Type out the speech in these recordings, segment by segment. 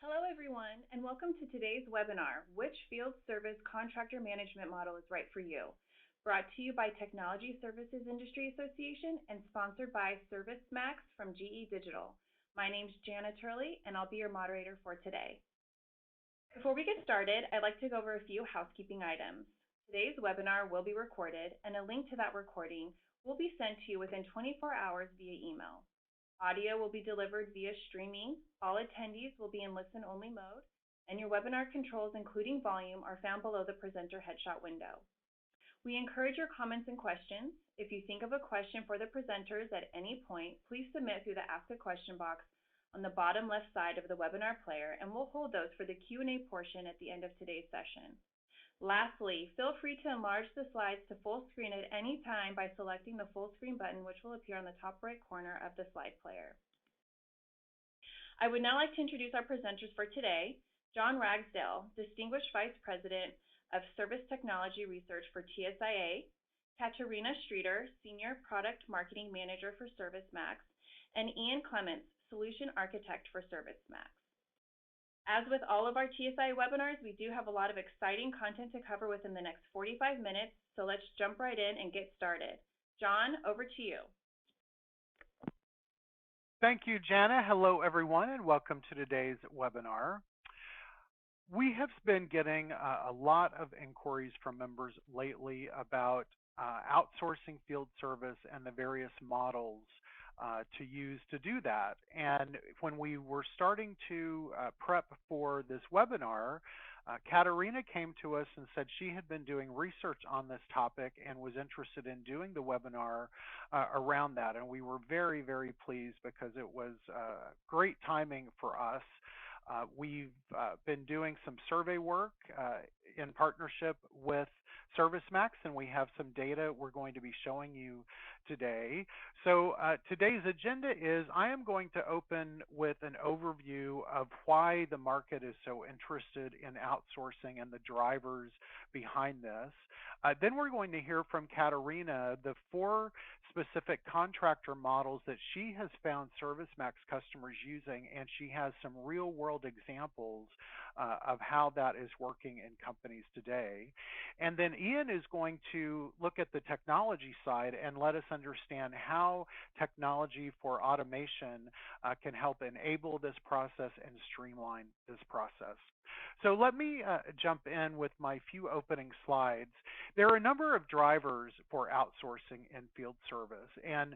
Hello everyone, and welcome to today's webinar, Which Field Service Contractor Management Model is Right for You? Brought to you by Technology Services Industry Association and sponsored by ServiceMax from GE Digital. My name's Jana Turley, and I'll be your moderator for today. Before we get started, I'd like to go over a few housekeeping items. Today's webinar will be recorded, and a link to that recording will be sent to you within 24 hours via email. Audio will be delivered via streaming. All attendees will be in listen-only mode, and your webinar controls, including volume, are found below the presenter headshot window. We encourage your comments and questions. If you think of a question for the presenters at any point, please submit through the Ask a Question box on the bottom left side of the webinar player, and we'll hold those for the Q&A portion at the end of today's session. Lastly, feel free to enlarge the slides to full screen at any time by selecting the full screen button, which will appear on the top right corner of the slide player. I would now like to introduce our presenters for today: John Ragsdale, Distinguished Vice President of Service Technology Research for TSIA, Katarina Streeter, Senior Product Marketing Manager for ServiceMax, and Ian Clements, Solution Architect for ServiceMax. As with all of our TSIA webinars, we do have a lot of exciting content to cover within the next 45 minutes, so let's jump right in and get started. John, over to you. Thank you, Jana. Hello, everyone, and welcome to today's webinar. We have been getting a lot of inquiries from members lately about outsourcing field service and the various models to use to do that. And when we were starting to prep for this webinar, Katarina came to us and said she had been doing research on this topic and was interested in doing the webinar around that. And we were very, very pleased because it was great timing for us. We've been doing some survey work in partnership with ServiceMax, and we have some data we're going to be showing you today. So today's agenda is I am going to open with an overview of why the market is so interested in outsourcing and the drivers behind this. Then we're going to hear from Katarina the 4 specific contractor models that she has found ServiceMax customers using, and she has some real-world examples of how that is working in companies today. And then Ian is going to look at the technology side and let us understand how technology for automation can help enable this process and streamline this process. So let me jump in with my few opening slides. There are a number of drivers for outsourcing in field service, and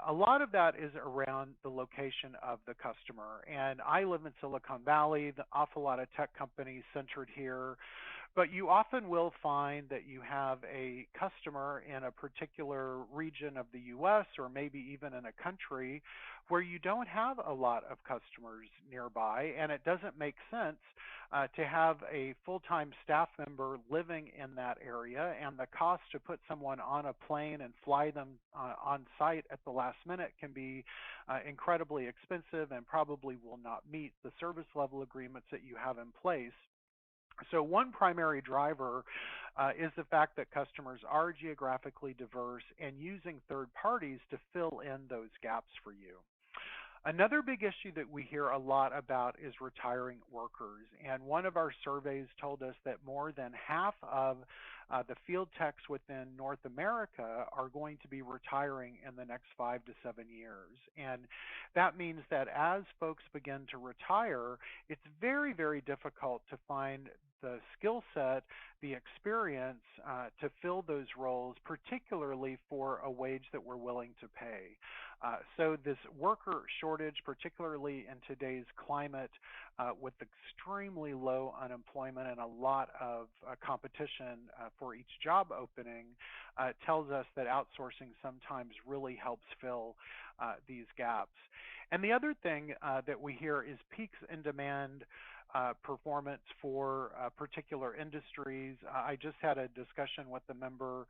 a lot of that is around the location of the customer. And I live in Silicon Valley, the awful lot of tech companies centered here, but you often will find that you have a customer in a particular region of the US or maybe even in a country where you don't have a lot of customers nearby, and it doesn't make sense to have a full-time staff member living in that area, and the cost to put someone on a plane and fly them on site at the last minute can be incredibly expensive and probably will not meet the service level agreements that you have in place. So one primary driver is the fact that customers are geographically diverse and using third parties to fill in those gaps for you. Another big issue that we hear a lot about is retiring workers. And one of our surveys told us that more than half of the field techs within North America are going to be retiring in the next 5 to 7 years. And that means that as folks begin to retire, it's very, very difficult to find the skill set, the experience to fill those roles, particularly for a wage that we're willing to pay. So this worker shortage, particularly in today's climate with extremely low unemployment and a lot of competition for each job opening, tells us that outsourcing sometimes really helps fill these gaps. And the other thing that we hear is peaks in demand performance for particular industries. I just had a discussion with a member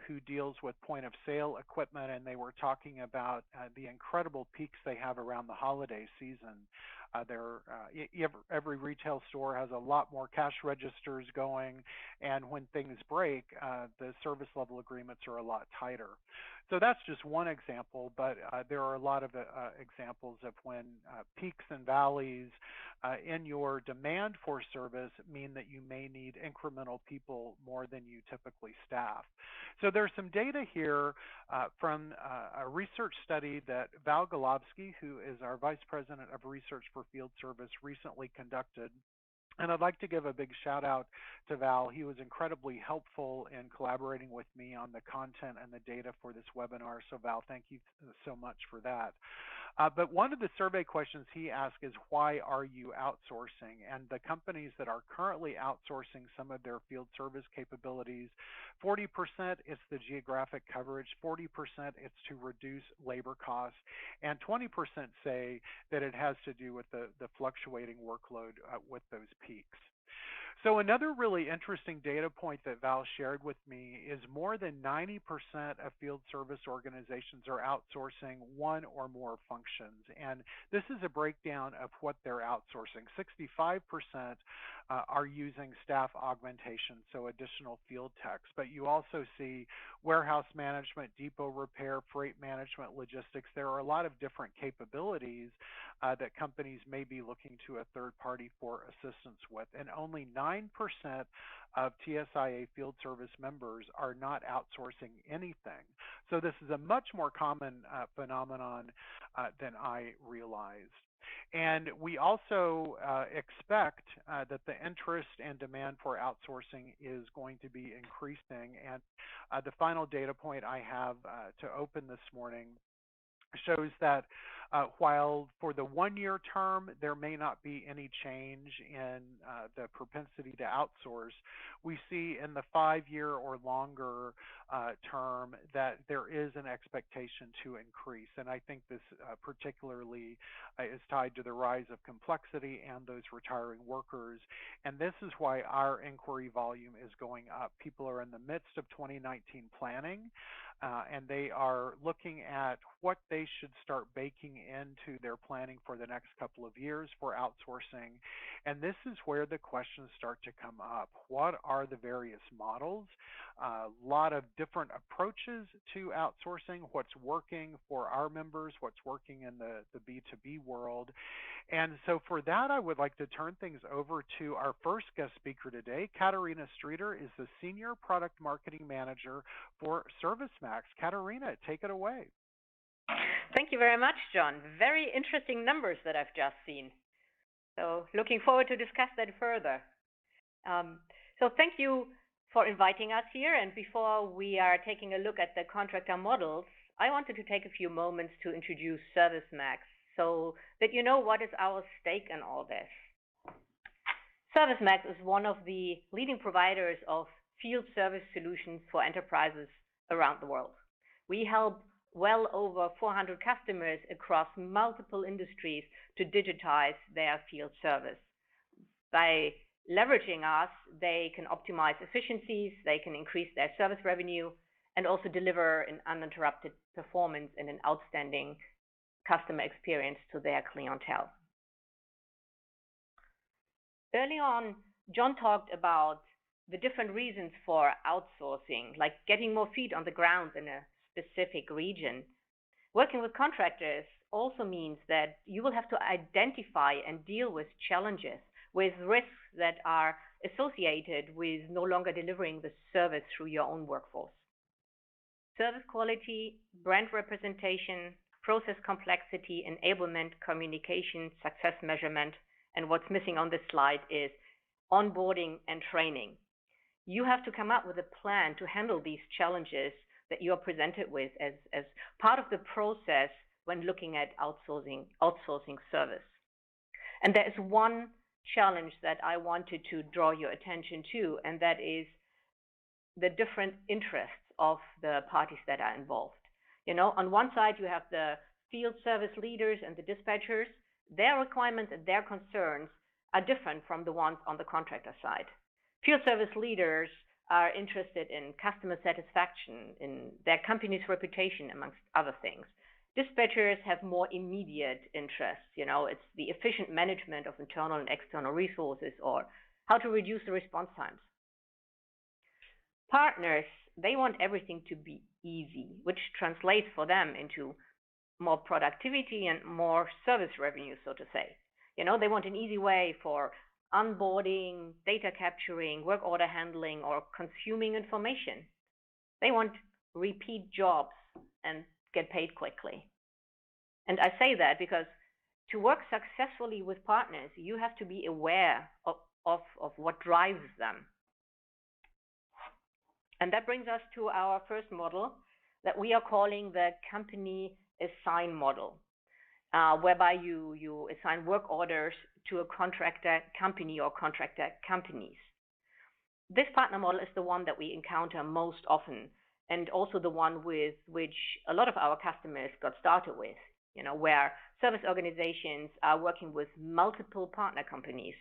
who deals with point of sale equipment, and they were talking about the incredible peaks they have around the holiday season. Every retail store has a lot more cash registers going, and when things break, the service level agreements are a lot tighter. So that's just one example, but there are a lot of examples of when peaks and valleys in your demand for service mean that you may need incremental people more than you typically staff. So there's some data here from a research study that Val Golubsky, who is our Vice President of Research for Field Service, recently conducted. And I'd like to give a big shout out to Val. He was incredibly helpful in collaborating with me on the content and the data for this webinar. So Val, thank you so much for that. But one of the survey questions he asked is, why are you outsourcing? And the companies that are currently outsourcing some of their field service capabilities, 40% it's the geographic coverage, 40% it's to reduce labor costs, and 20% say that it has to do with the fluctuating workload with those peaks. So another really interesting data point that Val shared with me is more than 90% of field service organizations are outsourcing one or more functions. And this is a breakdown of what they're outsourcing. 65% are using staff augmentation, so additional field techs. But you also see warehouse management, depot repair, freight management, logistics. There are a lot of different capabilities that companies may be looking to a third party for assistance with. And only 9% of TSIA field service members are not outsourcing anything. So this is a much more common phenomenon than I realized. And we also expect that the interest and demand for outsourcing is going to be increasing. And the final data point I have to open this morning shows that while for the one-year term there may not be any change in the propensity to outsource, we see in the 5-year or longer term that there is an expectation to increase. And I think this particularly is tied to the rise of complexity and those retiring workers. And this is why our inquiry volume is going up. People are in the midst of 2019 planning. And they are looking at what they should start baking into their planning for the next couple of years for outsourcing. And this is where the questions start to come up. What are the various models? A lot of different approaches to outsourcing, what's working for our members, what's working in the B2B world. And so for that, I would like to turn things over to our first guest speaker today. Katarina Streeter is the Senior Product Marketing Manager for ServiceMax. Katarina, take it away. Thank you very much, John. Very interesting numbers that I've just seen. So looking forward to discuss that further. So thank you for inviting us here. And before we are taking a look at the contractor models, I wanted to take a few moments to introduce ServiceMax so that you know what is our stake in all this. ServiceMax is one of the leading providers of field service solutions for enterprises around the world. We help well over 400 customers across multiple industries to digitize their field service. By leveraging us, they can optimize efficiencies, they can increase their service revenue, and also deliver an uninterrupted performance and an outstanding customer experience to their clientele. Early on, John talked about the different reasons for outsourcing, like getting more feet on the ground in a specific region. Working with contractors also means that you will have to identify and deal with challenges, with risks that are associated with no longer delivering the service through your own workforce. Service quality, brand representation, process complexity, enablement, communication, success measurement, and what's missing on this slide is onboarding and training. You have to come up with a plan to handle these challenges that you are presented with as part of the process when looking at outsourcing service. And there is one challenge that I wanted to draw your attention to, and that is the different interests of the parties that are involved. You know, on one side, you have the field service leaders and the dispatchers. Their requirements and their concerns are different from the ones on the contractor side. Field service leaders are interested in customer satisfaction, in their company's reputation, amongst other things. Dispatchers have more immediate interests. You know, it's the efficient management of internal and external resources or how to reduce the response times. Partners, they want everything to be easy, which translates for them into more productivity and more service revenue, so to say. They want an easy way for onboarding, data capturing, work order handling, or consuming information. They want repeat jobs and get paid quickly. And I say that because to work successfully with partners, you have to be aware of what drives them. And that brings us to our first model that we are calling the company assign model, whereby you assign work orders to a contractor company or contractor companies. This partner model is the one that we encounter most often, and also the one with which a lot of our customers got started with, where service organizations are working with multiple partner companies.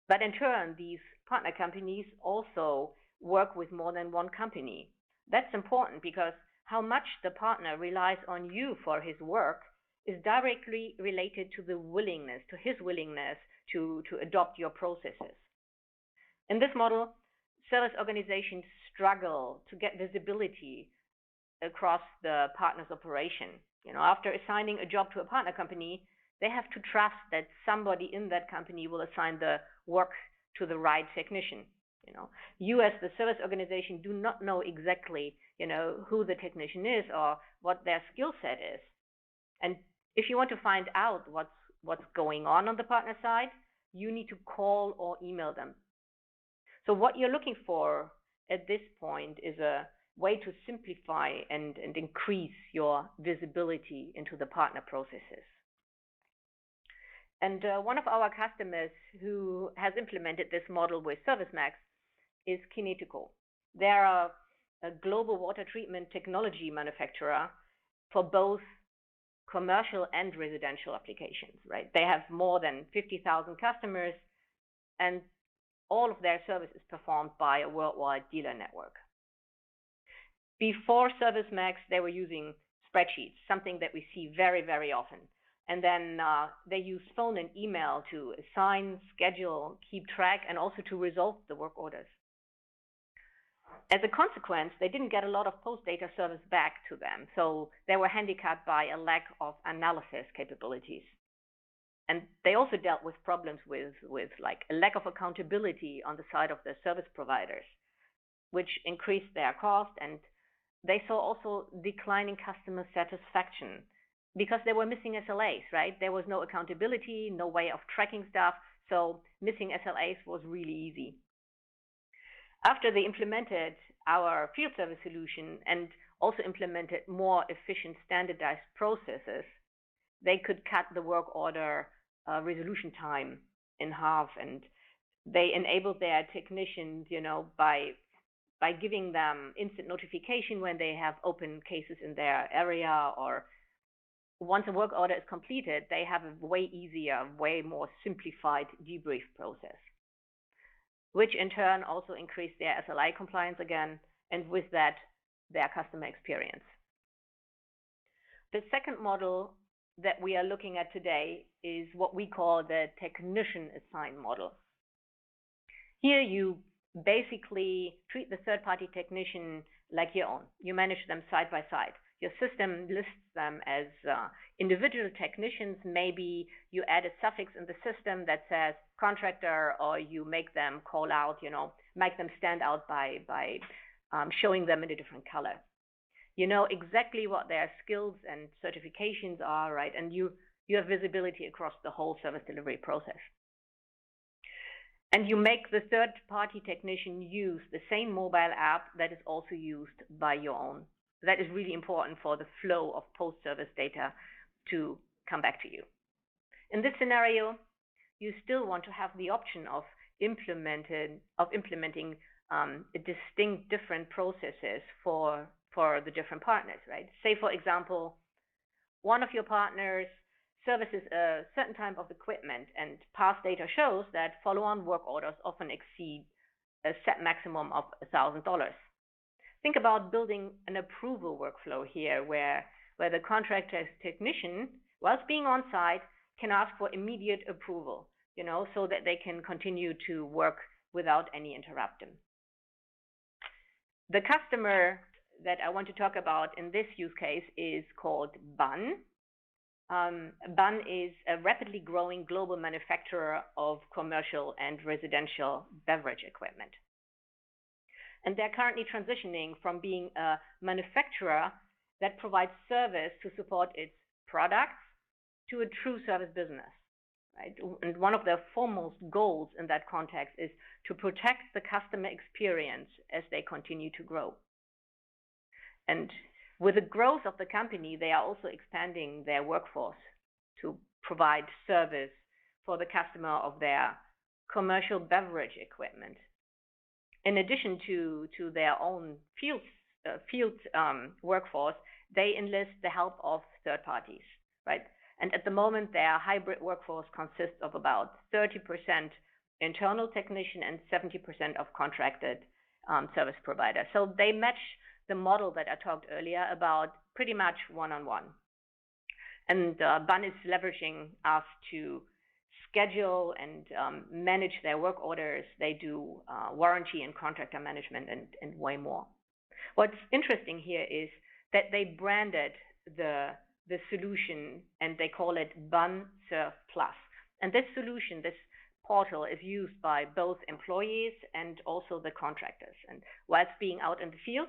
But in turn, these partner companies also work with more than one company. That's important because how much the partner relies on you for his work is directly related to his willingness to adopt your processes. In this model, service organizations struggle to get visibility across the partner's operation. After assigning a job to a partner company, they have to trust that somebody in that company will assign the work to the right technician. You as the service organization do not know exactly, who the technician is or what their skill set is. And if you want to find out what's going on the partner side, you need to call or email them. So what you're looking for at this point is a way to simplify and increase your visibility into the partner processes. And one of our customers who has implemented this model with ServiceMax is Kinetico. They're a global water treatment technology manufacturer for both commercial and residential applications, right? They have more than 50,000 customers, and all of their service is performed by a worldwide dealer network. Before ServiceMax, they were using spreadsheets, something that we see very, very often. And then they use phone and email to assign, schedule, keep track, and also to resolve the work orders. As a consequence, they didn't get a lot of post-data service back to them, so they were handicapped by a lack of analysis capabilities. And they also dealt with problems with like a lack of accountability on the side of the service providers, which increased their cost, and they saw also declining customer satisfaction because they were missing SLAs, right? There was no accountability, no way of tracking stuff, so missing SLAs was really easy. After they implemented our field service solution and also implemented more efficient standardized processes, they could cut the work order resolution time in half, and they enabled their technicians, by giving them instant notification when they have open cases in their area, or once a work order is completed, they have a way easier, way more simplified debrief process, which in turn also increased their SLA compliance again, and with that, their customer experience. The second model that we are looking at today is what we call the technician assigned model. Here you basically treat the third-party technician like your own. You manage them side by side. Your system lists them as individual technicians. Maybe you add a suffix in the system that says contractor, or you make them call out, make them stand out by showing them in a different color. You know exactly what their skills and certifications are, right? And you have visibility across the whole service delivery process. And you make the third-party technician use the same mobile app that is also used by your own. That is really important for the flow of post-service data to come back to you. In this scenario, you still want to have the option of implementing distinct different processes for the different partners, right? Say, for example, one of your partners services a certain type of equipment, and past data shows that follow-on work orders often exceed a set maximum of $1,000. Think about building an approval workflow here where the contractor's technician, whilst being on site, can ask for immediate approval, so that they can continue to work without any interruption. The customer that I want to talk about in this use case is called BUN. BUN is a rapidly growing global manufacturer of commercial and residential beverage equipment. And they're currently transitioning from being a manufacturer that provides service to support its products to a true service business. Right? And one of their foremost goals in that context is to protect the customer experience as they continue to grow. And with the growth of the company, they are also expanding their workforce to provide service for the customer of their commercial beverage equipment. In addition to their own field workforce, they enlist the help of third parties, right? And at the moment, their hybrid workforce consists of about 30% internal technician and 70% of contracted service providers. So they match the model that I talked earlier about pretty much one-on-one. And BUN is leveraging us to schedule and manage their work orders. They do warranty and contractor management and way more. What's interesting here is that they branded the solution and they call it BUN Serve Plus. And this solution, this portal, is used by both employees and also the contractors. And whilst being out in the field,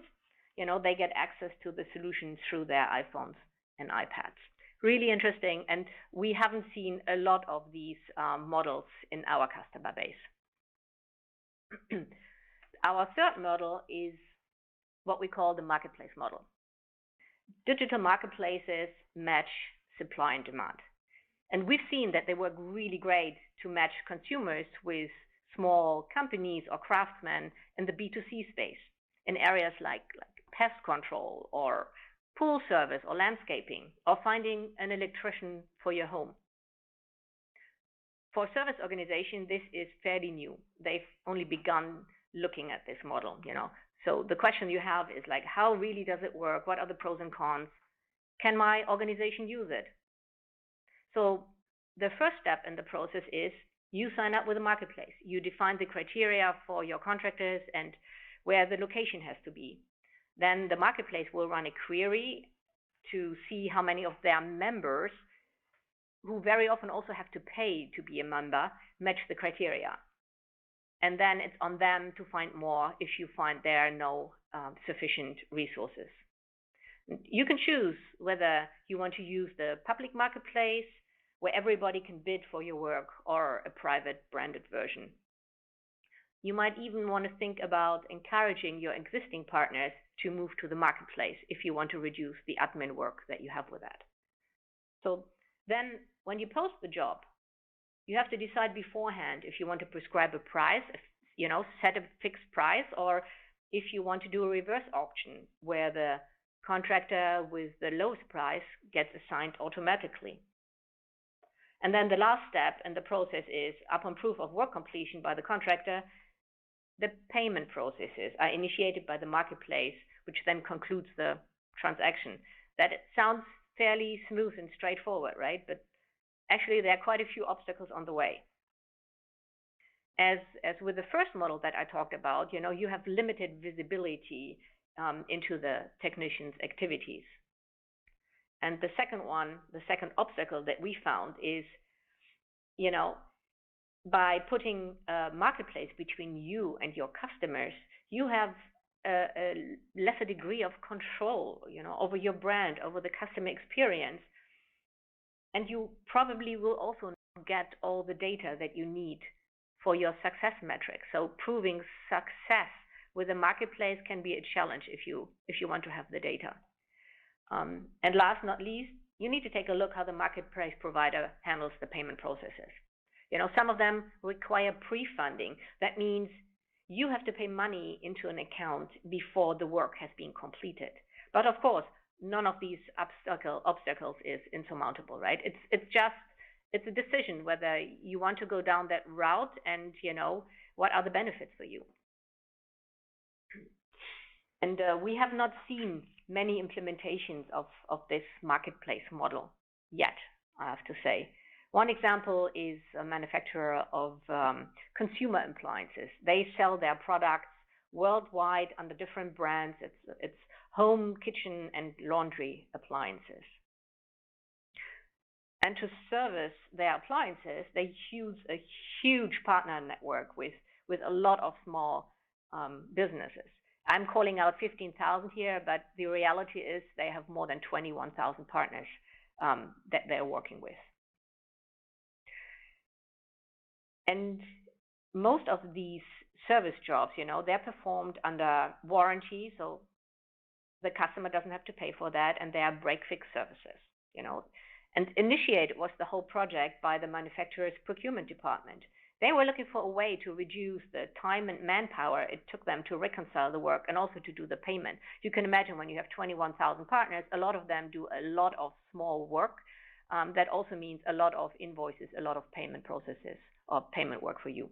they get access to the solution through their iPhones and iPads. Really interesting, and we haven't seen a lot of these models in our customer base. Our third model is what we call the marketplace model. Digital marketplaces match supply and demand. And we've seen that they work really great to match consumers with small companies or craftsmen in the B2C space in areas like pest control or pool service or landscaping or finding an electrician for your home. For service organization, this is fairly new. They've only begun looking at this model, So the question you have is like, how really does it work? What are the pros and cons? Can my organization use it? So the first step in the process is you sign up with a marketplace. You define the criteria for your contractors and where the location has to be. Then the marketplace will run a query to see how many of their members, who very often also have to pay to be a member, match the criteria. And then it's on them to find more if you find there are no sufficient resources. You can choose whether you want to use the public marketplace, where everybody can bid for your work, or a private branded version. You might even want to think about encouraging your existing partners to move to the marketplace if you want to reduce the admin work that you have with that. So then when you post the job, you have to decide beforehand if you want to prescribe a price, set a fixed price, or if you want to do a reverse auction where the contractor with the lowest price gets assigned automatically. And then the last step in the process is, upon proof of work completion by the contractor, the payment processes are initiated by the marketplace, which then concludes the transaction. That sounds fairly smooth and straightforward, right? But actually, there are quite a few obstacles on the way. As with the first model that I talked about, you have limited visibility into the technician's activities. And the second obstacle that we found is, by putting a marketplace between you and your customers, you have a lesser degree of control, over your brand, over the customer experience. And you probably will also not get all the data that you need for your success metrics. So proving success with a marketplace can be a challenge if you want to have the data. And last not least, you need to take a look how the marketplace provider handles the payment processes. Some of them require pre-funding. That means you have to pay money into an account before the work has been completed. But of course, none of these obstacles is insurmountable, right? It's a decision whether you want to go down that route and, what are the benefits for you. And we have not seen many implementations of this marketplace model yet, I have to say. One example is a manufacturer of consumer appliances. They sell their products worldwide under different brands. It's home, kitchen, and laundry appliances. And to service their appliances, they use a huge partner network with a lot of small businesses. I'm calling out 15,000 here, but the reality is they have more than 21,000 partners that they're working with. And most of these service jobs, they're performed under warranty, so the customer doesn't have to pay for that, and they are break-fix services, And initiated was the whole project by the manufacturer's procurement department. They were looking for a way to reduce the time and manpower it took them to reconcile the work and also to do the payment. You can imagine when you have 21,000 partners, a lot of them do a lot of small work. That also means a lot of invoices, a lot of payment processes or payment work for you.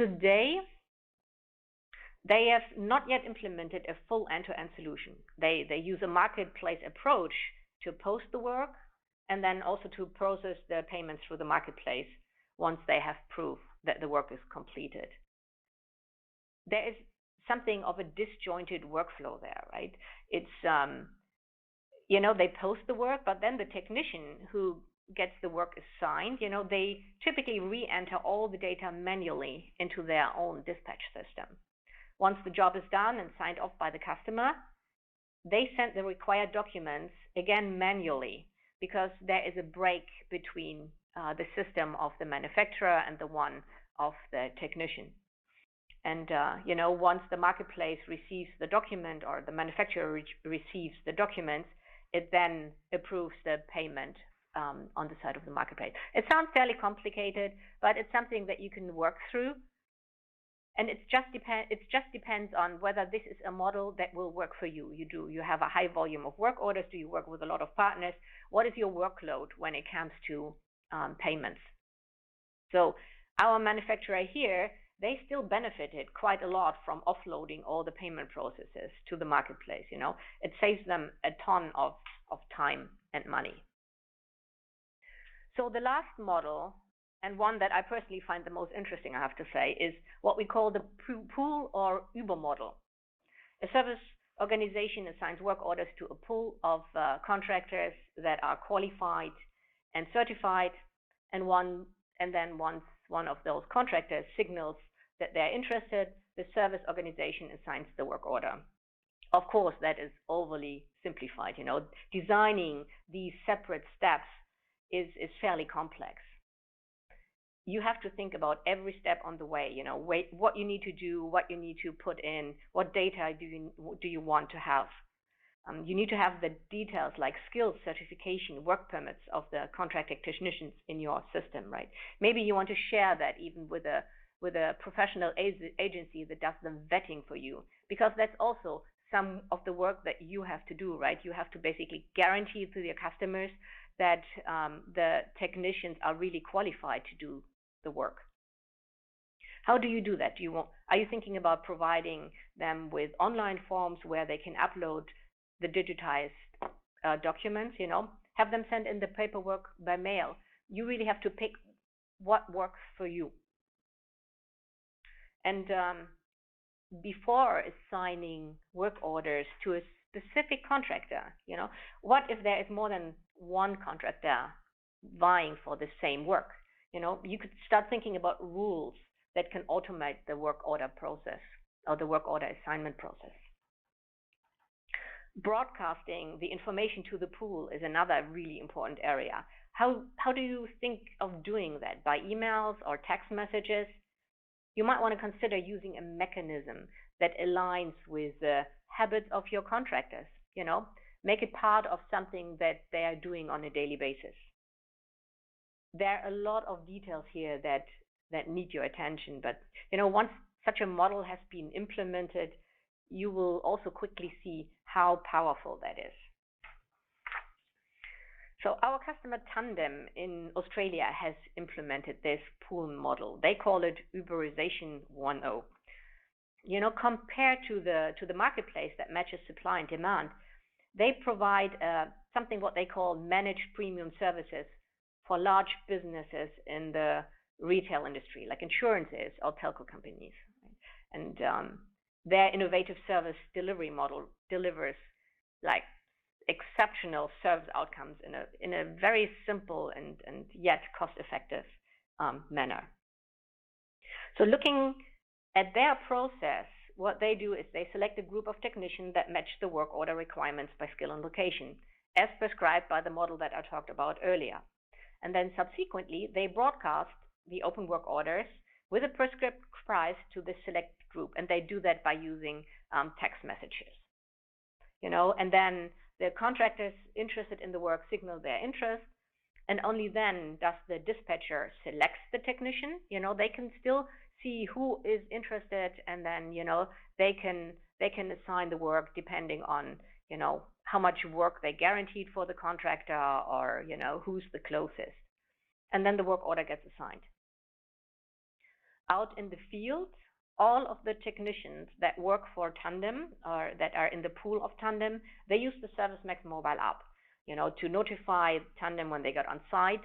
Today, they have not yet implemented a full end-to-end solution. They use a marketplace approach to post the work and then also to process the payments through the marketplace once they have proof that the work is completed. There is something of a disjointed workflow there, right? It's, they post the work, but then the technician who gets the work assigned, they typically re-enter all the data manually into their own dispatch system. Once the job is done and signed off by the customer, they send the required documents again manually because there is a break between the system of the manufacturer and the one of the technician. And, once the marketplace receives the document or the manufacturer receives the documents, it then approves the payment on the side of the marketplace. It sounds fairly complicated, but it's something that you can work through. And it just depends on whether this is a model that will work for you. You have a high volume of work orders? Do you work with a lot of partners? What is your workload when it comes to payments? So our manufacturer here, they still benefited quite a lot from offloading all the payment processes to the marketplace. It saves them a ton of time and money. So the last model, and one that I personally find the most interesting, I have to say, is what we call the pool or Uber model. A service organization assigns work orders to a pool of contractors that are qualified and certified, and then once one of those contractors signals that they're interested, the service organization assigns the work order. Of course, that is overly simplified. Designing these separate steps is fairly complex. You have to think about every step on the way, what you need to do, what you need to put in, what data do you want to have. You need to have the details like skills, certification, work permits of the contractor technicians in your system, right? Maybe you want to share that even with a professional agency that does the vetting for you, because that's also some of the work that you have to do, right? You have to basically guarantee to your customers that the technicians are really qualified to do the work. How do you do that? Are you thinking about providing them with online forms where they can upload the digitized documents? Have them send in the paperwork by mail. You really have to pick what works for you. And before assigning work orders to a specific contractor, what if there is more than one contractor vying for the same work? You could start thinking about rules that can automate the work order process or the work order assignment process. Broadcasting the information to the pool is another really important area. How do you think of doing that? By emails or text messages? You might want to consider using a mechanism that aligns with the habits of your contractors. Make it part of something that they are doing on a daily basis. There are a lot of details here that need your attention, but once such a model has been implemented, you will also quickly see how powerful that is. So our customer Tandem in Australia has implemented this pool model. They call it Uberization 1.0. Compared to the marketplace that matches supply and demand, they provide something what they call managed premium services for large businesses in the retail industry, like insurances or telco companies. And their innovative service delivery model delivers like exceptional service outcomes in a very simple and yet cost-effective manner. So looking at their process, what they do is they select a group of technicians that match the work order requirements by skill and location, as prescribed by the model that I talked about earlier. And then subsequently, they broadcast the open work orders with a prescribed price to the select group, and they do that by using text messages. And then the contractors interested in the work signal their interest, and only then does the dispatcher select the technician. They can still see who is interested, and then they can assign the work depending on how much work they guaranteed for the contractor, or who's the closest, and then the work order gets assigned. Out in the field, all of the technicians that work for Tandem or that are in the pool of Tandem, they use the ServiceMax mobile app, to notify Tandem when they got on site,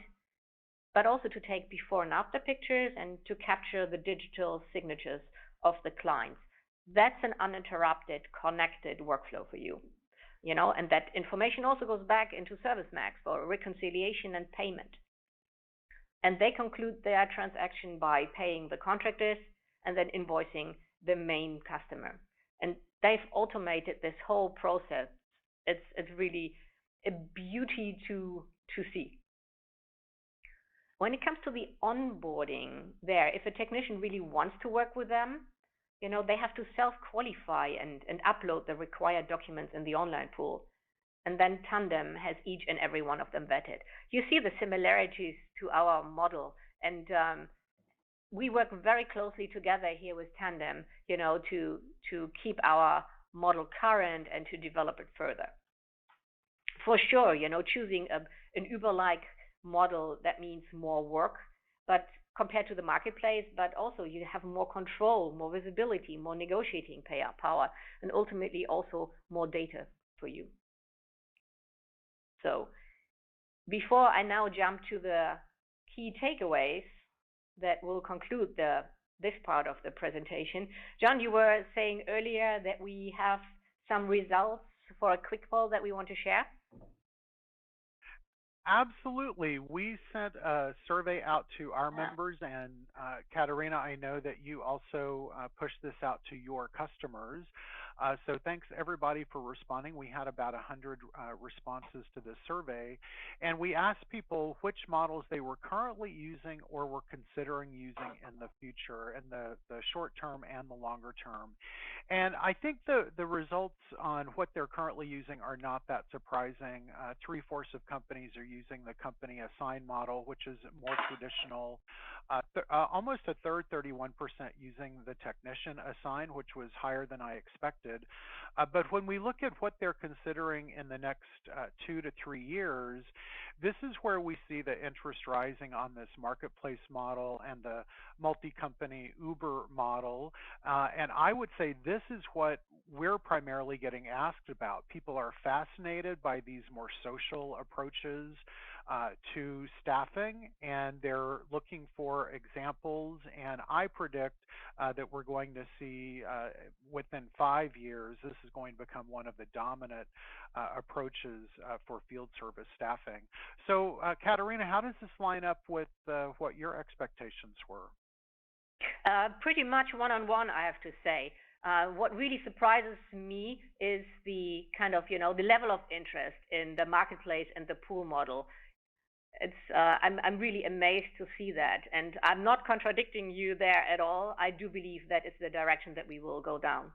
but also to take before and after pictures and to capture the digital signatures of the clients. That's an uninterrupted, connected workflow for you, and that information also goes back into ServiceMax for reconciliation and payment. And they conclude their transaction by paying the contractors and then invoicing the main customer. And they've automated this whole process. It's really a beauty to see. When it comes to the onboarding there, if a technician really wants to work with them, they have to self-qualify and upload the required documents in the online pool. And then Tandem has each and every one of them vetted. You see the similarities to our model, and we work very closely together here with Tandem, to keep our model current and to develop it further. For sure, choosing an Uber-like model, that means more work, but compared to the marketplace, but also you have more control, more visibility, more negotiating power, and ultimately also more data for you. So before I now jump to the key takeaways that will conclude this part of the presentation, John, you were saying earlier that we have some results for a quick poll that we want to share. Absolutely. We sent a survey out to our members, and Katarina, I know that you also pushed this out to your customers. So thanks everybody for responding. We had about 100 responses to this survey, and we asked people which models they were currently using or were considering using in the future, in the short term and the longer term. And I think the results on what they're currently using are not that surprising. 3/4 of companies are using the company assigned model, which is more traditional. Almost a third, 31%, using the technician assigned, which was higher than I expected. But when we look at what they're considering in the next 2 to 3 years, this is where we see the interest rising on this marketplace model and the multi-company Uber model. And I would say this is what we're primarily getting asked about. People are fascinated by these more social approaches to staffing, and they're looking for examples. And I predict that we're going to see within 5 years, this is going to become one of the dominant approaches for field service staffing. So, Katarina, how does this line up with what your expectations were? Pretty much one-on-one, I have to say. What really surprises me is the kind of, the level of interest in the marketplace and the pool model. I'm really amazed to see that, and I'm not contradicting you there at all. I do believe that is the direction that we will go down.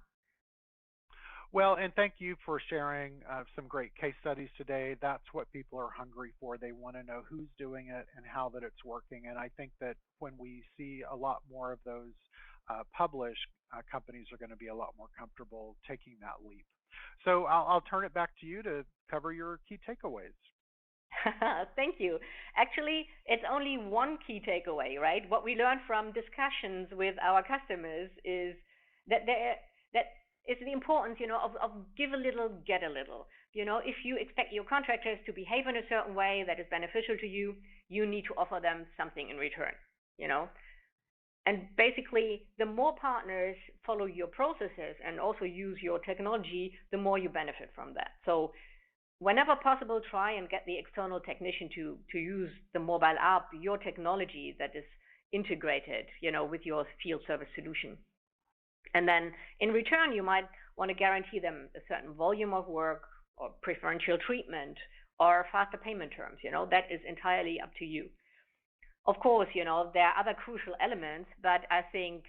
Well, and thank you for sharing some great case studies today. That's what people are hungry for. They want to know who's doing it and how that it's working. And I think that when we see a lot more of those published, companies are going to be a lot more comfortable taking that leap. So I'll turn it back to you to cover your key takeaways. Thank you. Actually, it's only one key takeaway, right? What we learned from discussions with our customers is that it's the importance, of give a little, get a little. If you expect your contractors to behave in a certain way that is beneficial to you, you need to offer them something in return, And basically, the more partners follow your processes and also use your technology, the more you benefit from that. So whenever possible, try and get the external technician to use the mobile app, your technology that is integrated, with your field service solution. And then in return, you might want to guarantee them a certain volume of work or preferential treatment or faster payment terms. That is entirely up to you. Of course, there are other crucial elements, but I think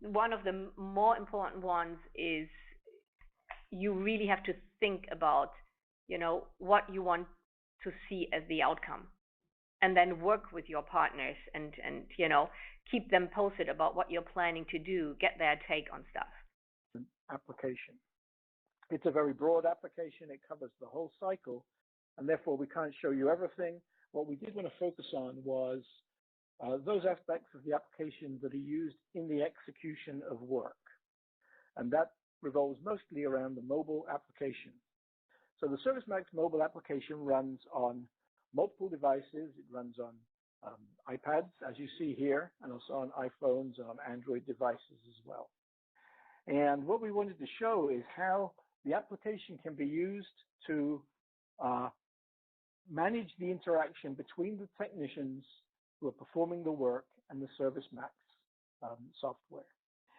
one of the more important ones is you really have to think about, what you want to see as the outcome, and then work with your partners and keep them posted about what you're planning to do, get their take on stuff. Application. It's a very broad application. It covers the whole cycle, and therefore we can't show you everything. What we did want to focus on was those aspects of the application that are used in the execution of work, and that revolves mostly around the mobile application. So the ServiceMax mobile application runs on multiple devices. It runs on iPads, as you see here, and also on iPhones and on Android devices as well. And what we wanted to show is how the application can be used to manage the interaction between the technicians who are performing the work and the ServiceMax software.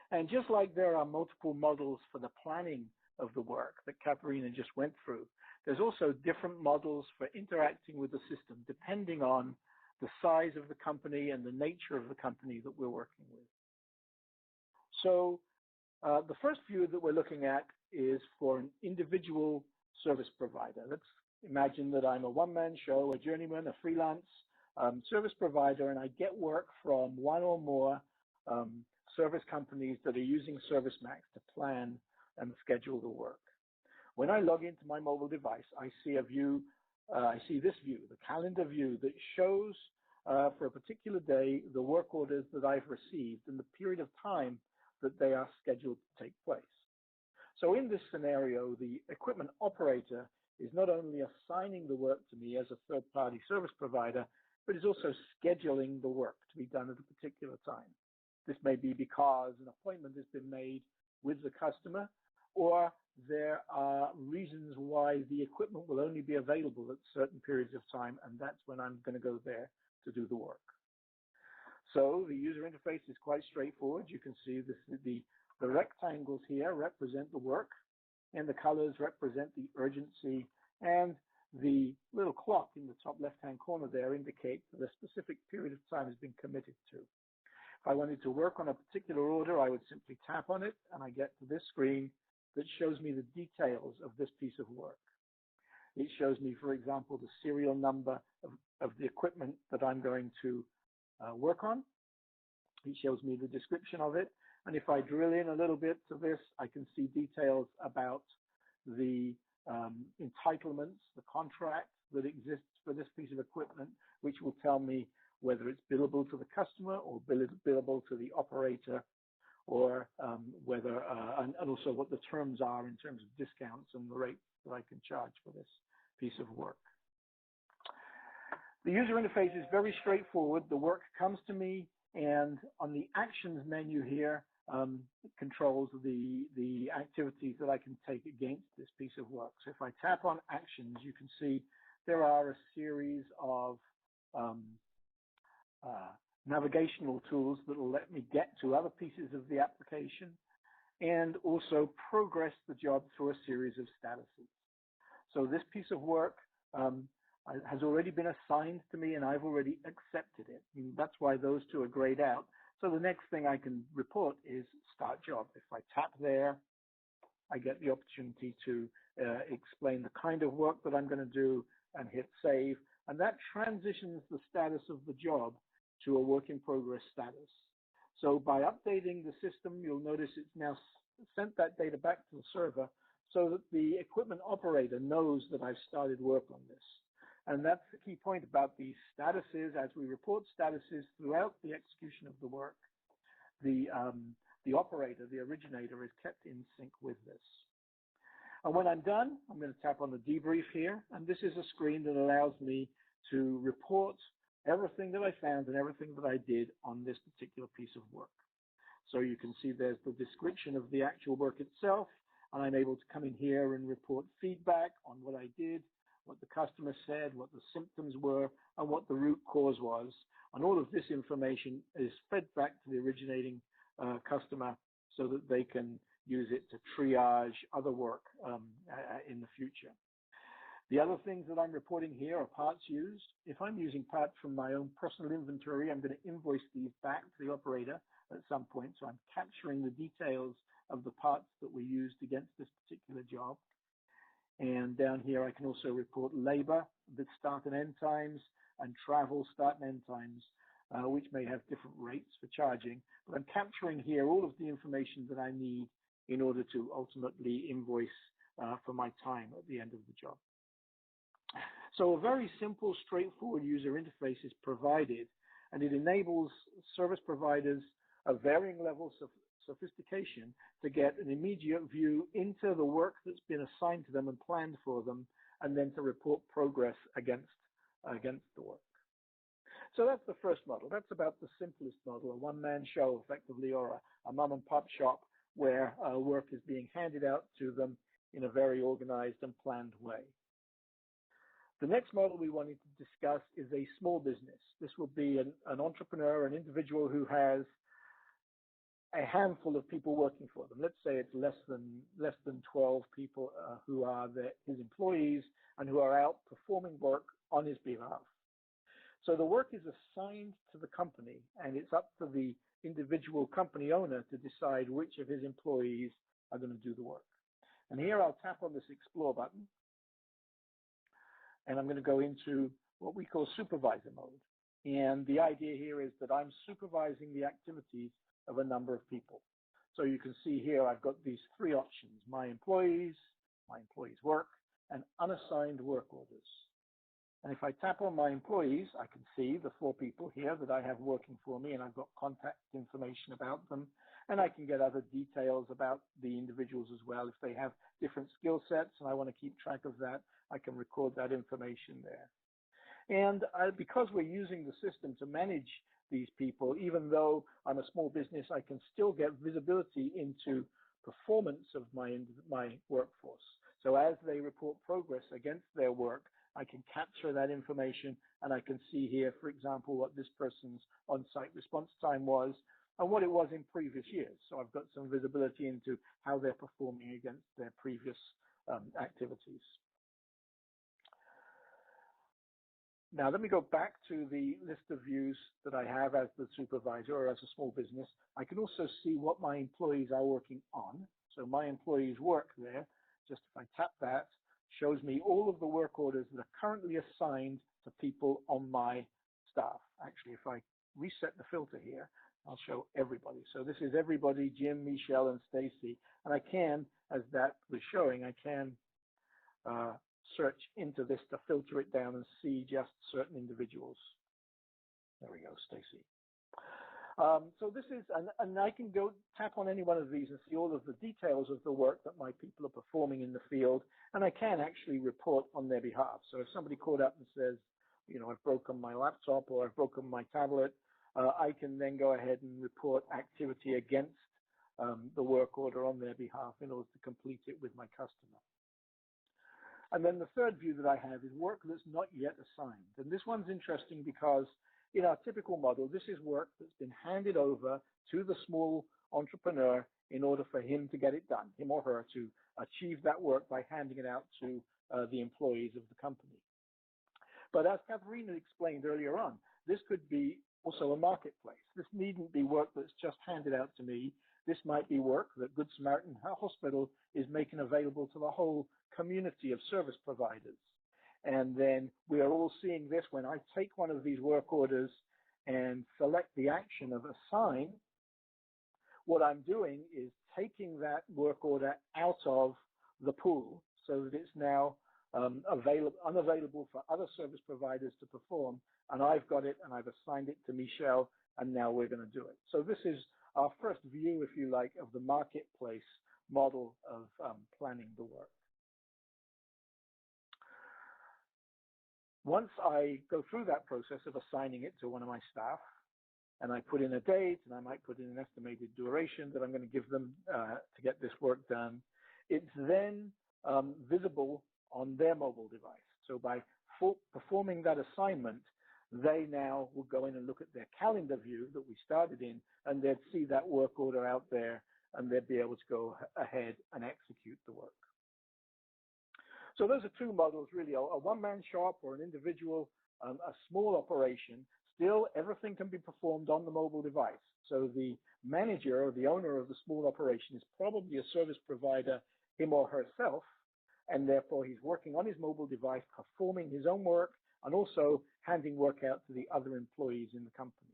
And just like there are multiple models for the planning of the work that Katharina just went through, there's also different models for interacting with the system depending on the size of the company and the nature of the company that we're working with. So the first view that we're looking at is for an individual service provider. Let's imagine that I'm a one-man show, a journeyman, a freelance service provider, and I get work from one or more service companies that are using ServiceMax to plan and schedule the work. When I log into my mobile device, I see a view, I see this view, the calendar view that shows for a particular day the work orders that I've received and the period of time that they are scheduled to take place. So in this scenario, the equipment operator is not only assigning the work to me as a third-party service provider, but is also scheduling the work to be done at a particular time. This may be because an appointment has been made with the customer, or there are reasons why the equipment will only be available at certain periods of time, and that's when I'm going to go there to do the work. So the user interface is quite straightforward. You can see the rectangles here represent the work, and the colors represent the urgency, and the little clock in the top left-hand corner there indicates that a specific period of time has been committed to. If I wanted to work on a particular order, I would simply tap on it, and I get to this screen that shows me the details of this piece of work. It shows me, for example, the serial number of the equipment that I'm going to work on. It shows me the description of it. And if I drill in a little bit to this, I can see details about the entitlements, the contract that exists for this piece of equipment, which will tell me whether it's billable to the customer or billable to the operator, or whether, and also what the terms are in terms of discounts and the rate that I can charge for this piece of work. The user interface is very straightforward. The work comes to me, and on the actions menu here, it controls the activities that I can take against this piece of work. So if I tap on actions, you can see there are a series of navigational tools that will let me get to other pieces of the application and also progress the job through a series of statuses. So this piece of work has already been assigned to me, and I've already accepted it. And that's why those two are grayed out. So the next thing I can report is start job. If I tap there, I get the opportunity to explain the kind of work that I'm going to do and hit save. And that transitions the status of the job to a work in progress status. So by updating the system, you'll notice it's now sent that data back to the server so that the equipment operator knows that I've started work on this. And that's the key point about these statuses. As we report statuses throughout the execution of the work, the operator, the originator, is kept in sync with this. And when I'm done, I'm going to tap on the debrief here. And this is a screen that allows me to report everything that I found and everything that I did on this particular piece of work. So you can see there's the description of the actual work itself, and I'm able to come in here and report feedback on what I did, what the customer said, what the symptoms were, and what the root cause was. And all of this information is fed back to the originating customer so that they can use it to triage other work in the future. The other things that I'm reporting here are parts used. If I'm using parts from my own personal inventory, I'm going to invoice these back to the operator at some point. So I'm capturing the details of the parts that were used against this particular job. And down here, I can also report labor, the start and end times, and travel start and end times, which may have different rates for charging. But I'm capturing here all of the information that I need in order to ultimately invoice for my time at the end of the job. So a very simple, straightforward user interface is provided, and it enables service providers of varying levels of sophistication to get an immediate view into the work that's been assigned to them and planned for them, and then to report progress against the work. So that's the first model. That's about the simplest model, a one-man show, effectively, or a mom-and-pop shop where work is being handed out to them in a very organized and planned way. The next model we wanted to discuss is a small business. This will be an entrepreneur, an individual who has a handful of people working for them. Let's say it's less than 12 people who are his employees and who are out performing work on his behalf. So the work is assigned to the company, and it's up to the individual company owner to decide which of his employees are going to do the work. And here I'll tap on this Explore button, and I'm going to go into what we call supervisor mode. And the idea here is that I'm supervising the activities of a number of people. So you can see here I've got these three options: my employees work, and unassigned work orders. And if I tap on my employees, I can see the 4 people here that I have working for me, and I've got contact information about them, and I can get other details about the individuals as well. If they have different skill sets and I want to keep track of that, I can record that information there. And because we're using the system to manage these people, even though I'm a small business, I can still get visibility into performance of my workforce. So as they report progress against their work, I can capture that information, and I can see here, for example, what this person's on-site response time was and what it was in previous years. So I've got some visibility into how they're performing against their previous activities. Now, let me go back to the list of views that I have as the supervisor or as a small business. I can also see what my employees are working on. So my employees work there. Just if I tap that, shows me all of the work orders that are currently assigned to people on my staff. Actually, if I reset the filter here, I'll show everybody. So this is everybody: Jim, Michelle, and Stacy. And I can, as that was showing, I can search into this to filter it down and see just certain individuals. There we go, Stacy. So this is, and I can go tap on any one of these and see all of the details of the work that my people are performing in the field, and I can actually report on their behalf. So if somebody called up and says, you know, I've broken my laptop or I've broken my tablet, I can then go ahead and report activity against the work order on their behalf in order to complete it with my customer. And then the third view that I have is work that's not yet assigned. And this one's interesting because in our typical model, this is work that's been handed over to the small entrepreneur in order for him to get it done, him or her to achieve that work by handing it out to the employees of the company. But as Katharina explained earlier on, this could be also a marketplace. This needn't be work that's just handed out to me. This might be work that Good Samaritan Hospital is making available to the whole community of service providers. And then we are all seeing this when I take one of these work orders and select the action of assign. What I'm doing is taking that work order out of the pool so that it's now unavailable for other service providers to perform. And I've got it and I've assigned it to Michelle, and now we're going to do it. So this is our first view, if you like, of the marketplace model of planning the work. Once I go through that process of assigning it to one of my staff, and I put in a date, and I might put in an estimated duration that I'm going to give them to get this work done, it's then visible on their mobile device. So by performing that assignment, they now will go in and look at their calendar view that we started in, and they'd see that work order out there, and they'd be able to go ahead and execute the work. So those are two models, really, a one-man shop or an individual, a small operation. Still, everything can be performed on the mobile device. So the manager or the owner of the small operation is probably a service provider, him or herself, and therefore he's working on his mobile device, performing his own work, and also handing work out to the other employees in the company.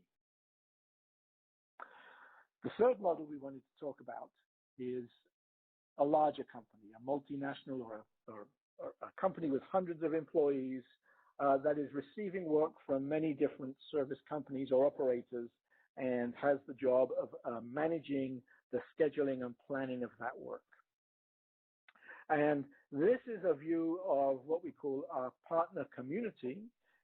The third model we wanted to talk about is a larger company, a multinational or a company with hundreds of employees that is receiving work from many different service companies or operators and has the job of managing the scheduling and planning of that work. And this is a view of what we call our partner community,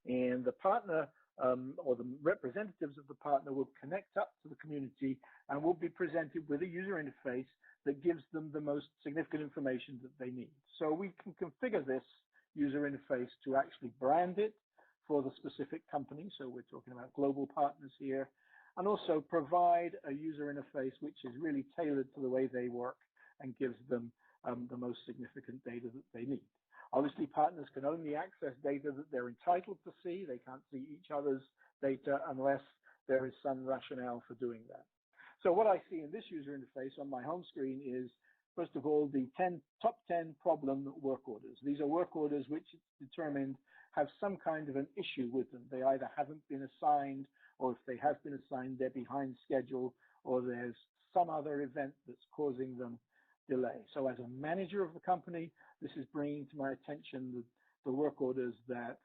and the partner or the representatives of the partner will connect up to the community and will be presented with a user interface that gives them the most significant information that they need. So we can configure this user interface to actually brand it for the specific company. So we're talking about global partners here, and also provide a user interface which is really tailored to the way they work and gives them the most significant data that they need. Obviously, partners can only access data that they're entitled to see. They can't see each other's data unless there is some rationale for doing that. So what I see in this user interface on my home screen is, first of all, the top 10 problem work orders. These are work orders which it's determined have some kind of an issue with them. They either haven't been assigned, or if they have been assigned, they're behind schedule, or there's some other event that's causing them delay. So as a manager of the company, this is bringing to my attention the work orders that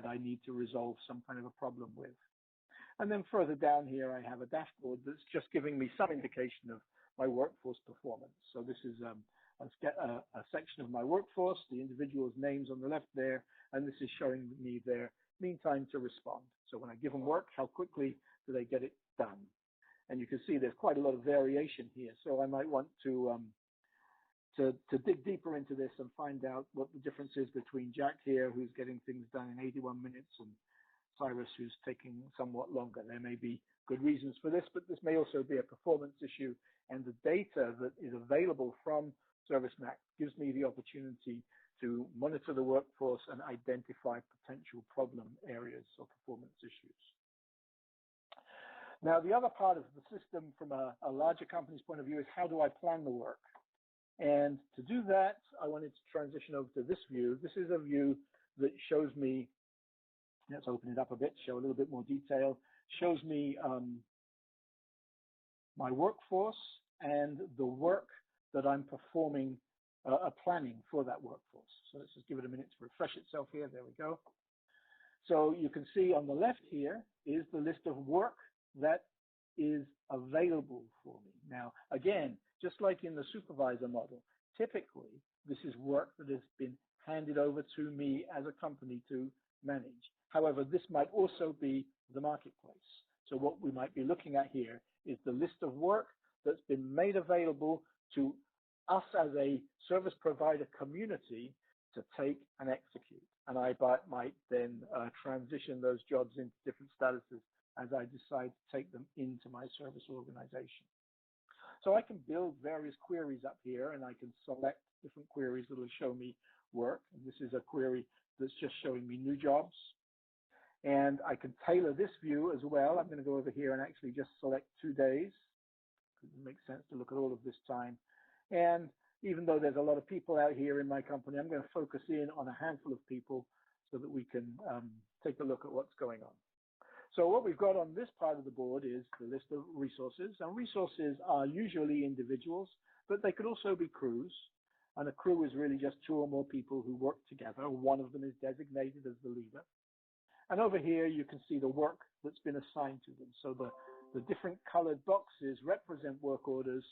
I need to resolve some kind of a problem with. And then further down here, I have a dashboard that's just giving me some indication of my workforce performance. So this is a section of my workforce, the individual's names on the left there, and this is showing me their mean time to respond. So when I give them work, how quickly do they get it done? And you can see there's quite a lot of variation here. So I might want to dig deeper into this and find out what the difference is between Jack here, who's getting things done in 81 minutes, and Cyrus, who's taking somewhat longer. There may be good reasons for this, but this may also be a performance issue, and the data that is available from ServiceMax gives me the opportunity to monitor the workforce and identify potential problem areas or performance issues. Now, the other part of the system from a larger company's point of view is, how do I plan the work? And to do that, I wanted to transition over to this view. This is a view that shows me, let's open it up a bit, show a little bit more detail, shows me my workforce and the work that I'm performing, planning for that workforce. So let's just give it a minute to refresh itself here. There we go. So you can see on the left here is the list of work that is available for me. Now, again, just like in the supervisor model, typically this is work that has been handed over to me as a company to manage. However, this might also be the marketplace. So what we might be looking at here is the list of work that's been made available to us as a service provider community to take and execute. And I might then transition those jobs into different statuses as I decide to take them into my service organization. So I can build various queries up here, and I can select different queries that will show me work. And this is a query that's just showing me new jobs. And I can tailor this view as well. I'm going to go over here and actually just select 2 days. It makes sense to look at all of this time. And even though there's a lot of people out here in my company, I'm going to focus in on a handful of people so that we can take a look at what's going on. So what we've got on this part of the board is the list of resources. And resources are usually individuals, but they could also be crews. And a crew is really just 2 or more people who work together. One of them is designated as the leader. And over here, you can see the work that's been assigned to them. So the different colored boxes represent work orders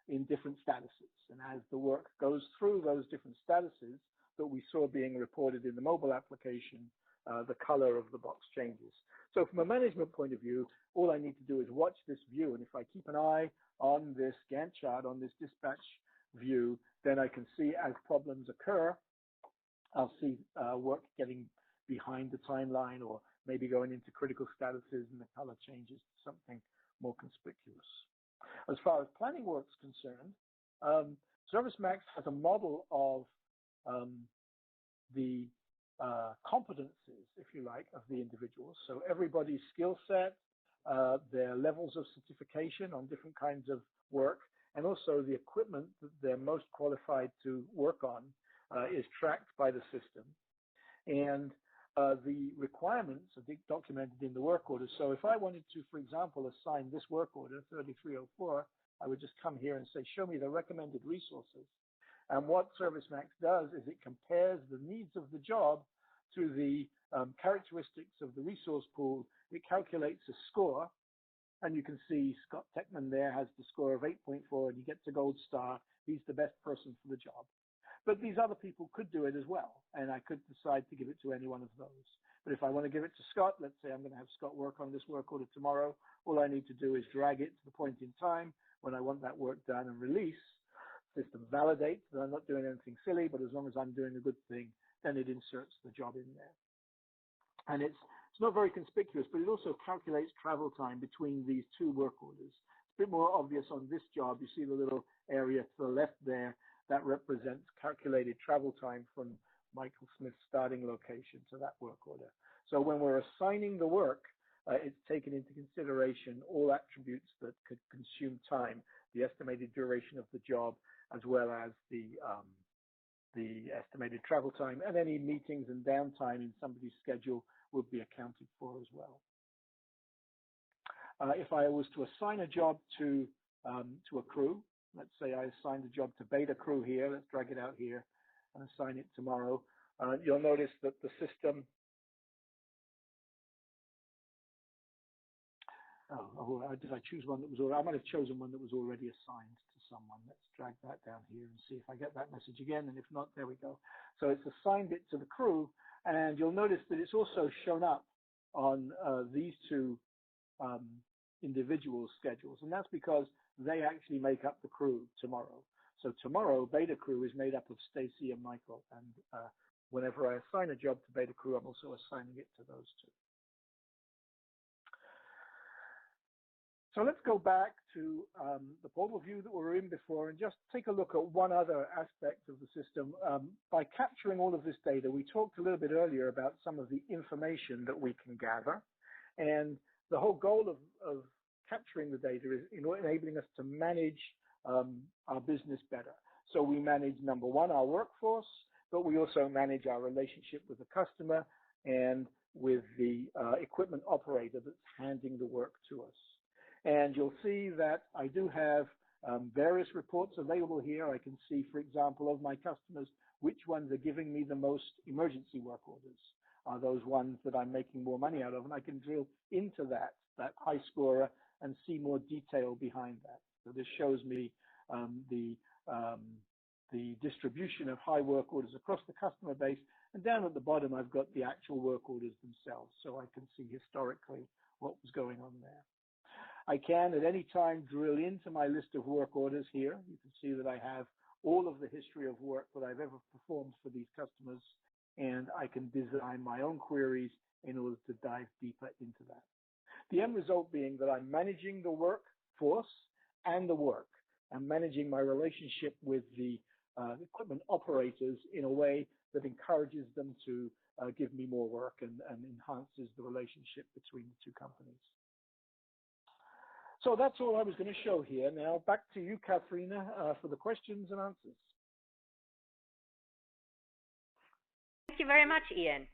in different statuses. And as the work goes through those different statuses that we saw being reported in the mobile application, the color of the box changes. So from a management point of view, all I need to do is watch this view. And if I keep an eye on this Gantt chart, on this dispatch view, then I can see as problems occur, I'll see work getting behind the timeline or maybe going into critical statuses and the color changes to something more conspicuous. As far as planning work's concerned, ServiceMax has a model of the competencies, if you like, of the individuals. So everybody's skill set, their levels of certification on different kinds of work, and also the equipment that they're most qualified to work on is tracked by the system. And the requirements are documented in the work order. So if I wanted to, for example, assign this work order, 3304, I would just come here and say, show me the recommended resources. And what ServiceMax does is it compares the needs of the job to the characteristics of the resource pool. It calculates a score, and you can see Scott Techman there has the score of 8.4, and he gets a gold star. He's the best person for the job. But these other people could do it as well, and I could decide to give it to any one of those. But if I want to give it to Scott, let's say I'm going to have Scott work on this work order tomorrow, all I need to do is drag it to the point in time when I want that work done and release. System validates that I'm not doing anything silly, but as long as I'm doing a good thing, then it inserts the job in there. And it's not very conspicuous, but it also calculates travel time between these two work orders. It's a bit more obvious on this job. You see the little area to the left there. That represents calculated travel time from Michael Smith's starting location to that work order. So when we're assigning the work, it's taken into consideration all attributes that could consume time, the estimated duration of the job, as well as the estimated travel time, and any meetings and downtime in somebody's schedule would be accounted for as well. If I was to assign a job to a crew, let's say I assigned a job to beta crew here, let's drag it out here and assign it tomorrow, you'll notice that the system, did I choose one that was already, I might have chosen one that was already assigned to someone. Let's drag that down here and see if I get that message again, and if not, there we go. So it's assigned it to the crew, and you'll notice that it's also shown up on these two individual schedules, and that's because they actually make up the crew tomorrow. So tomorrow, beta crew is made up of Stacy and Michael, and whenever I assign a job to beta crew, I'm also assigning it to those two. So let's go back to the portal view that we were in before and just take a look at one other aspect of the system. By capturing all of this data, we talked a little bit earlier about some of the information that we can gather. And the whole goal of capturing the data is enabling us to manage our business better. So we manage, number one, our workforce, but we also manage our relationship with the customer and with the equipment operator that's handing the work to us. And you'll see that I do have various reports available here. I can see, for example, of my customers, which ones are giving me the most emergency work orders. Are those ones that I'm making more money out of? And I can drill into that high scorer, and see more detail behind that. So this shows me the distribution of high work orders across the customer base. And down at the bottom, I've got the actual work orders themselves, so I can see historically what was going on there. I can at any time drill into my list of work orders here. You can see that I have all of the history of work that I've ever performed for these customers, and I can design my own queries in order to dive deeper into that. The end result being that I'm managing the workforce and the work. I'm managing my relationship with the equipment operators in a way that encourages them to give me more work and enhances the relationship between the two companies. So that's all I was going to show here. Now back to you, Katharina, for the questions and answers. Thank you very much, Ian.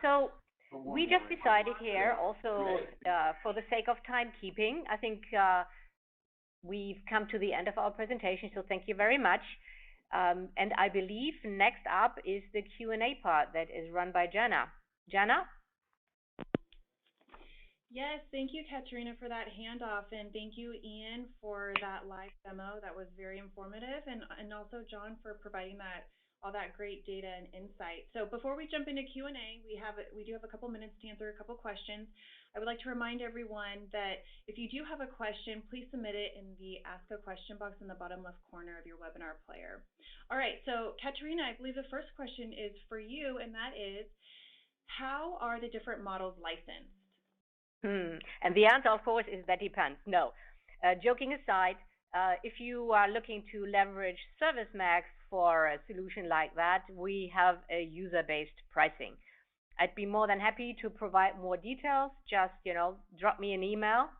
So we just decided here also for the sake of timekeeping, I think we've come to the end of our presentation, so thank you very much. And I believe next up is the Q&A part that is run by Jana. Jana? Yes, thank you, Katrina, for that handoff, and thank you, Ian, for that live demo. That was very informative, and also John for providing all that great data and insight. So before we jump into Q&A, we do have a couple minutes to answer a couple questions. I would like to remind everyone that if you do have a question, please submit it in the Ask a Question box in the bottom left corner of your webinar player. All right, so Katerina, I believe the first question is for you, and that is, how are the different models licensed? And the answer, of course, is that depends. No, joking aside, if you are looking to leverage ServiceMax for a solution like that, we have a user-based pricing. I'd be more than happy to provide more details. Just, drop me an email,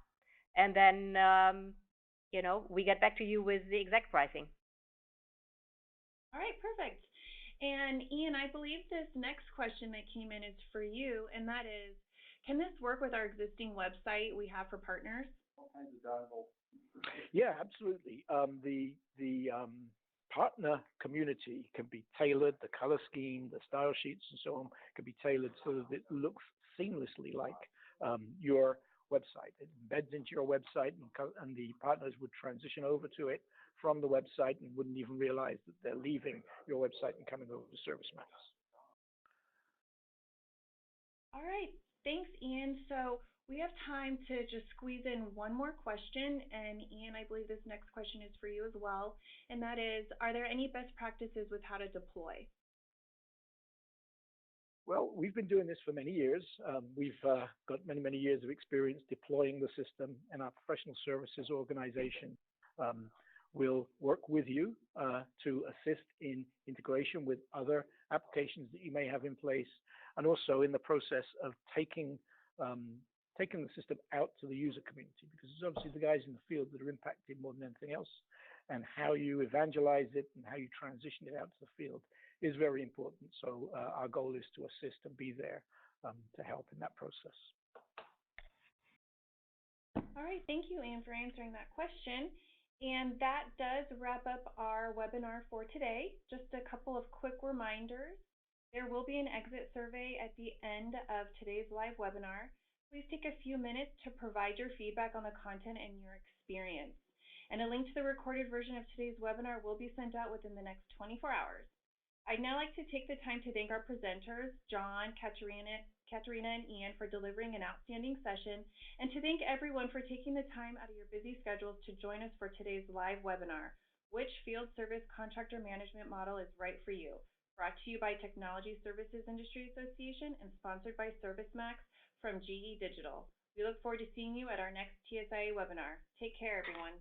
and then, we get back to you with the exact pricing. All right, perfect. And Ian, I believe this next question that came in is for you, and that is, can this work with our existing website we have for partners? Yeah, absolutely. The partner community can be tailored, the color scheme, the style sheets, and so on can be tailored so that it looks seamlessly like your website. It embeds into your website, and the partners would transition over to it from the website and wouldn't even realize that they're leaving your website and coming over to ServiceMax. All right, thanks, Ian. So we have time to just squeeze in one more question, and Ian, I believe this next question is for you as well, and that is, are there any best practices with how to deploy? Well, we've been doing this for many years. We've got many years of experience deploying the system, and our professional services organization will work with you to assist in integration with other applications that you may have in place, and also in the process of taking the system out to the user community, because it's obviously the guys in the field that are impacted more than anything else, and how you evangelize it and how you transition it out to the field is very important. So our goal is to assist and be there to help in that process. All right, thank you, Ian, for answering that question. And that does wrap up our webinar for today. Just a couple of quick reminders. There will be an exit survey at the end of today's live webinar. Please take a few minutes to provide your feedback on the content and your experience. And a link to the recorded version of today's webinar will be sent out within the next 24 hours. I'd now like to take the time to thank our presenters, John, Katerina, and Ian, for delivering an outstanding session, and to thank everyone for taking the time out of your busy schedules to join us for today's live webinar, Which Field Service Contractor Management Model is Right for You? Brought to you by Technology Services Industry Association and sponsored by ServiceMax from GE Digital. We look forward to seeing you at our next TSIA webinar. Take care, everyone.